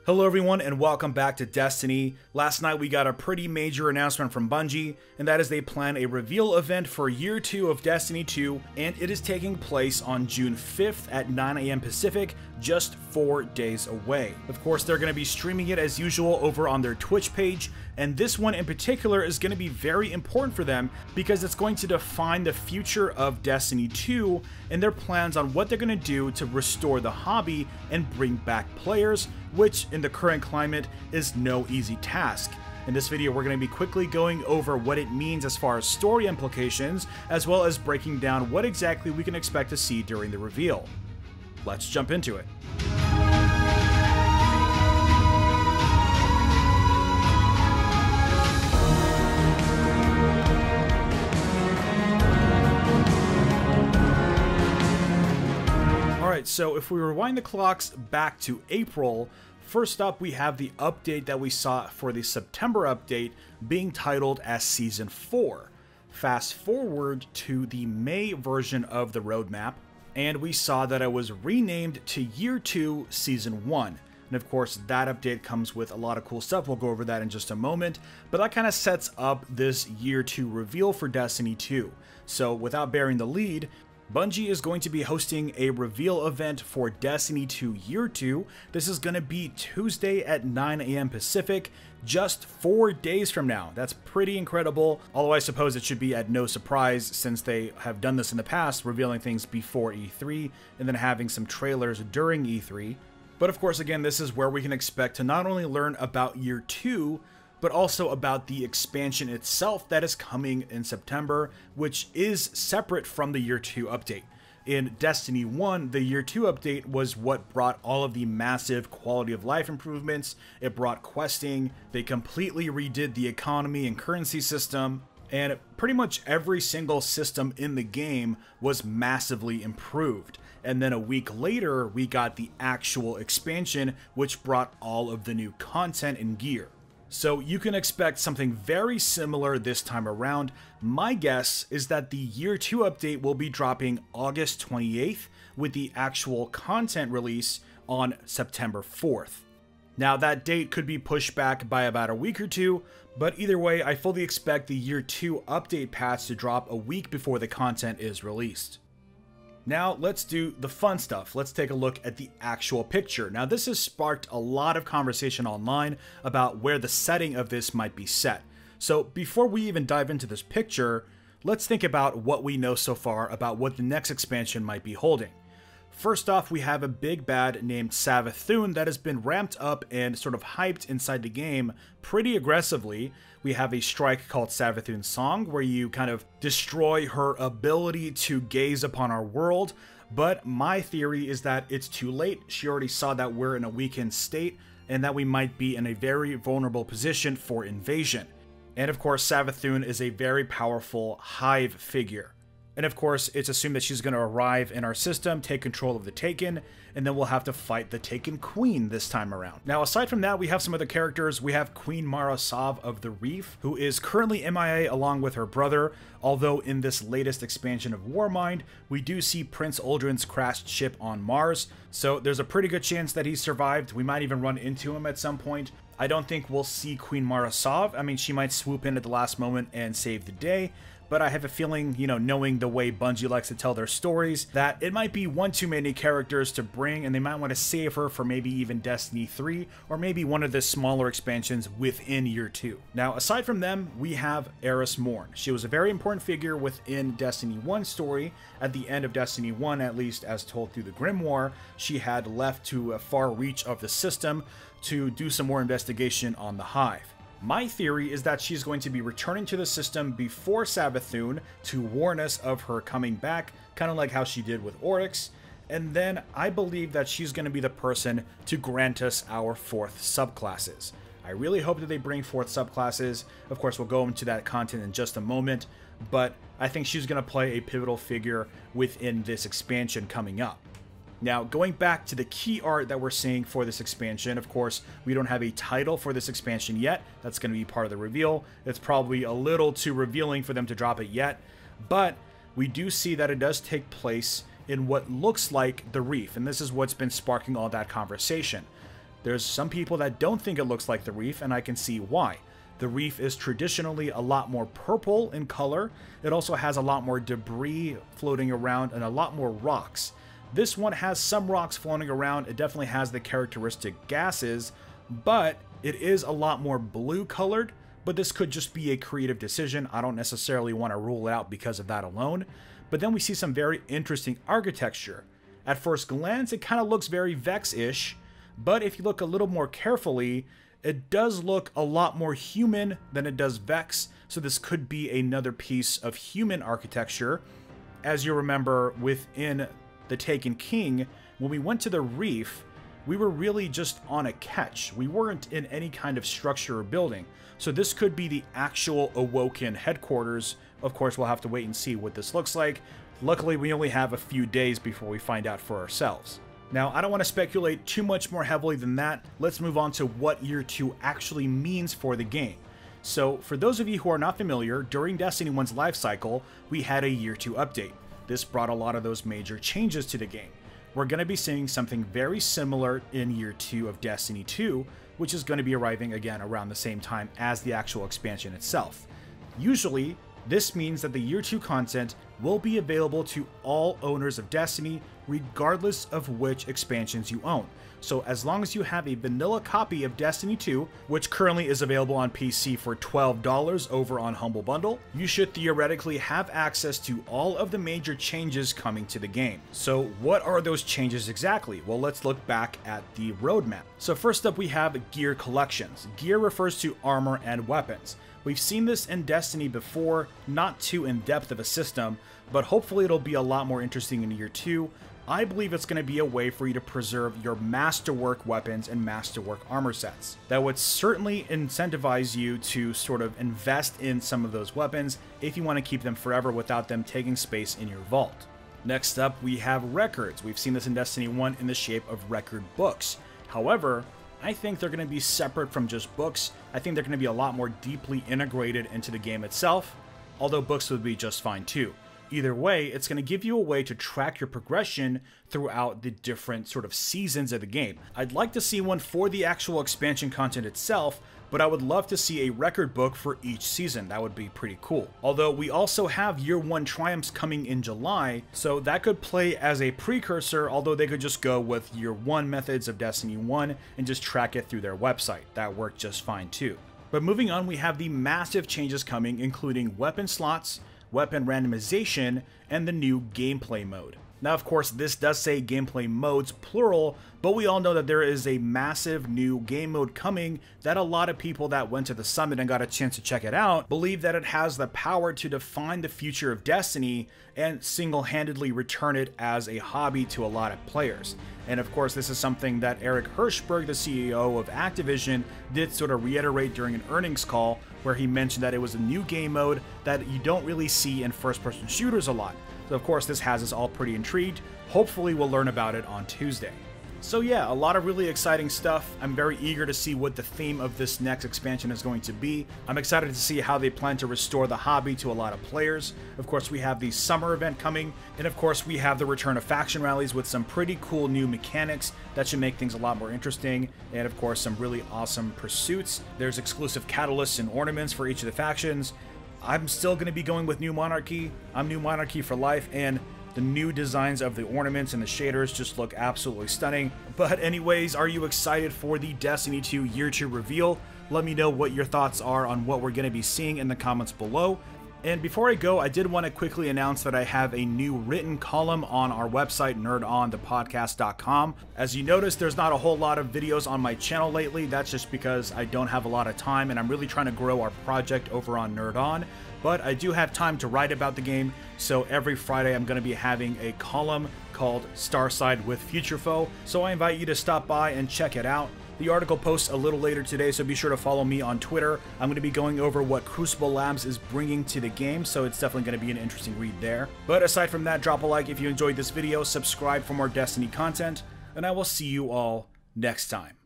Hello everyone and welcome back to Destiny. Last night we got a pretty major announcement from Bungie, and that is they plan a reveal event for Year 2 of Destiny 2, and it is taking place on June 5th at 9 AM Pacific, just 4 days away. Of course, they're going to be streaming it as usual over on their Twitch page, and this one in particular is going to be very important for them because it's going to define the future of Destiny 2 and their plans on what they're going to do to restore the hobby and bring back players, which in the current climate is no easy task. In this video, we're going to be quickly going over what it means as far as story implications, as well as breaking down what exactly we can expect to see during the reveal. Let's jump into it. Alright, so if we rewind the clocks back to April, first up we have the update that we saw for the September update being titled as Season 4. Fast forward to the May version of the roadmap, and we saw that it was renamed to Year 2 Season 1. And of course, that update comes with a lot of cool stuff. We'll go over that in just a moment, but that kind of sets up this Year 2 reveal for Destiny 2. So without bearing the lead, Bungie is going to be hosting a reveal event for Destiny 2 Year 2. This is going to be Tuesday at 9 AM Pacific, just 4 days from now. That's pretty incredible, although I suppose it should be at no surprise since they have done this in the past, revealing things before E3 and then having some trailers during E3. But of course, again, this is where we can expect to not only learn about Year 2, but also about the expansion itself that is coming in September, which is separate from the Year 2 update. In Destiny 1, the Year 2 update was what brought all of the massive quality of life improvements. It brought questing, they completely redid the economy and currency system, and pretty much every single system in the game was massively improved. And then a week later, we got the actual expansion, which brought all of the new content and gear. So you can expect something very similar this time around. My guess is that the Year 2 update will be dropping August 28th with the actual content release on September 4th. Now that date could be pushed back by about a week or two, but either way, I fully expect the Year 2 update patch to drop a week before the content is released. Now let's do the fun stuff. Let's take a look at the actual picture. Now this has sparked a lot of conversation online about where the setting of this might be set. So before we even dive into this picture, let's think about what we know so far about what the next expansion might be holding. First off, we have a big bad named Savathun that has been ramped up and sort of hyped inside the game pretty aggressively. We have a strike called Savathun's Song, where you kind of destroy her ability to gaze upon our world, but my theory is that it's too late. She already saw that we're in a weakened state, and that we might be in a very vulnerable position for invasion. And of course, Savathun is a very powerful hive figure. And of course, it's assumed that she's going to arrive in our system, take control of the Taken, and then we'll have to fight the Taken Queen this time around. Now, aside from that, we have some other characters. We have Queen Mara Sov of the Reef, who is currently MIA along with her brother, although in this latest expansion of Warmind, we do see Prince Uldren's crashed ship on Mars, so there's a pretty good chance that he survived. We might even run into him at some point. I don't think we'll see Queen Mara Sov. I mean, she might swoop in at the last moment and save the day, but I have a feeling, knowing the way Bungie likes to tell their stories, that it might be one too many characters to bring, and they might want to save her for maybe even Destiny 3, or maybe one of the smaller expansions within Year 2. Now, aside from them, we have Eris Morn. She was a very important figure within Destiny 1's story. At the end of Destiny 1, at least as told through the Grimoire, she had left to a far reach of the system to do some more investigation on the Hive. My theory is that she's going to be returning to the system before Savathun to warn us of her coming back, kind of like how she did with Oryx, and then I believe that she's going to be the person to grant us our 4th subclasses. I really hope that they bring 4th subclasses. Of course, we'll go into that content in just a moment, but I think she's going to play a pivotal figure within this expansion coming up. Now, going back to the key art that we're seeing for this expansion, of course, we don't have a title for this expansion yet. That's going to be part of the reveal. It's probably a little too revealing for them to drop it yet, but we do see that it does take place in what looks like the Reef, and this is what's been sparking all that conversation. There's some people that don't think it looks like the reef, and I can see why. The reef is traditionally a lot more purple in color. It also has a lot more debris floating around and a lot more rocks. This one has some rocks floating around. It definitely has the characteristic gases, but it is a lot more blue colored. But this could just be a creative decision. I don't necessarily want to rule it out because of that alone. But then we see some very interesting architecture. At first glance, it kind of looks very Vex-ish, but if you look a little more carefully, it does look a lot more human than it does Vex, so this could be another piece of human architecture. As you remember, within The Taken King, when we went to the reef, we were really just on a catch. We weren't in any kind of structure or building, so this could be the actual Awoken headquarters. Of course, we'll have to wait and see what this looks like. Luckily, we only have a few days before we find out for ourselves. Now, I don't want to speculate too much more heavily than that. Let's move on to what Year 2 actually means for the game. So, for those of you who are not familiar, during Destiny 1's life cycle, we had a Year 2 update. This brought a lot of those major changes to the game. We're going to be seeing something very similar in Year 2 of Destiny 2, which is going to be arriving again around the same time as the actual expansion itself. Usually, this means that the Year 2 content will be available to all owners of Destiny, regardless of which expansions you own. So as long as you have a vanilla copy of Destiny 2, which currently is available on PC for $12 over on Humble Bundle, you should theoretically have access to all of the major changes coming to the game. So what are those changes exactly? Well, let's look back at the roadmap. So first up, we have gear collections. Gear refers to armor and weapons. We've seen this in Destiny before, not too in-depth of a system, but hopefully it'll be a lot more interesting in Year 2. I believe it's going to be a way for you to preserve your masterwork weapons and masterwork armor sets. That would certainly incentivize you to sort of invest in some of those weapons if you want to keep them forever without them taking space in your vault. Next up, we have records. We've seen this in Destiny 1 in the shape of record books. However, I think they're going to be separate from just books. I think they're going to be a lot more deeply integrated into the game itself, although books would be just fine too. Either way, it's going to give you a way to track your progression throughout the different sort of seasons of the game. I'd like to see one for the actual expansion content itself, but I would love to see a record book for each season. That would be pretty cool. Although we also have Year 1 triumphs coming in July, so that could play as a precursor, although they could just go with Year 1 methods of Destiny 1 and just track it through their website. That worked just fine too. But moving on, we have the massive changes coming, including weapon slots, weapon randomization, and the new gameplay mode. Now, of course, this does say gameplay modes, plural, but we all know that there is a massive new game mode coming that a lot of people that went to the summit and got a chance to check it out believe that it has the power to define the future of Destiny and single-handedly return it as a hobby to a lot of players. And of course, this is something that Eric Hirshberg, the CEO of Activision, did sort of reiterate during an earnings call, where he mentioned that it was a new game mode that you don't really see in first-person shooters a lot. So of course, this has us all pretty intrigued. Hopefully we'll learn about it on Tuesday. So yeah, a lot of really exciting stuff. I'm very eager to see what the theme of this next expansion is going to be. I'm excited to see how they plan to restore the hobby to a lot of players. Of course, we have the summer event coming, and of course we have the return of faction rallies with some pretty cool new mechanics that should make things a lot more interesting, and of course some really awesome pursuits. There's exclusive catalysts and ornaments for each of the factions. I'm still going to be going with New Monarchy. I'm New Monarchy for life, and the new designs of the ornaments and the shaders just look absolutely stunning. But anyways, are you excited for the Destiny 2 Year 2 reveal? Let me know what your thoughts are on what we're going to be seeing in the comments below. And before I go, I did want to quickly announce that I have a new written column on our website, nerdonthepodcast.com. As you notice, there's not a whole lot of videos on my channel lately. That's just because I don't have a lot of time, and I'm really trying to grow our project over on Nerd On. But I do have time to write about the game, so every Friday I'm going to be having a column called Starside with Future Foe. So I invite you to stop by and check it out. The article posts a little later today, so be sure to follow me on Twitter. I'm going to be going over what Crucible Labs is bringing to the game, so it's definitely going to be an interesting read there. But aside from that, drop a like if you enjoyed this video, subscribe for more Destiny content, and I will see you all next time.